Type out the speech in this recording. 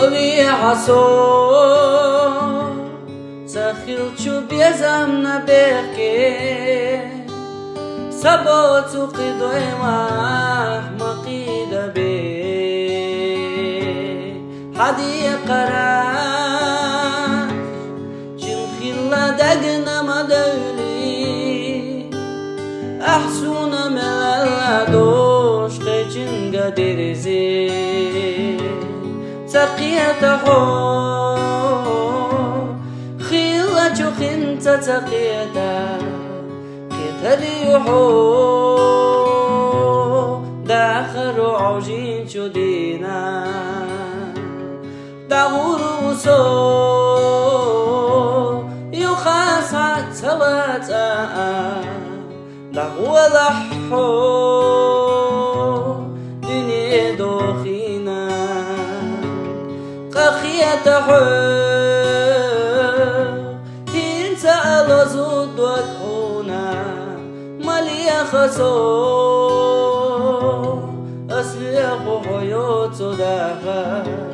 Oli haso Zakhil chu biazam na berke Sabot uqidoy mahmaqida be Hadi qara Jim khilla dagna madawli Ahsuna meladosh qejinga derizi تقيته خيلة خنت تقيته قتليحو داخر عجين شدينا دغور وصو يخاصة سواتا دغو لحو دنيا دوخينا قخيته انت الازود وكهونا ماليا خسو اسلي ابو حيوت داخل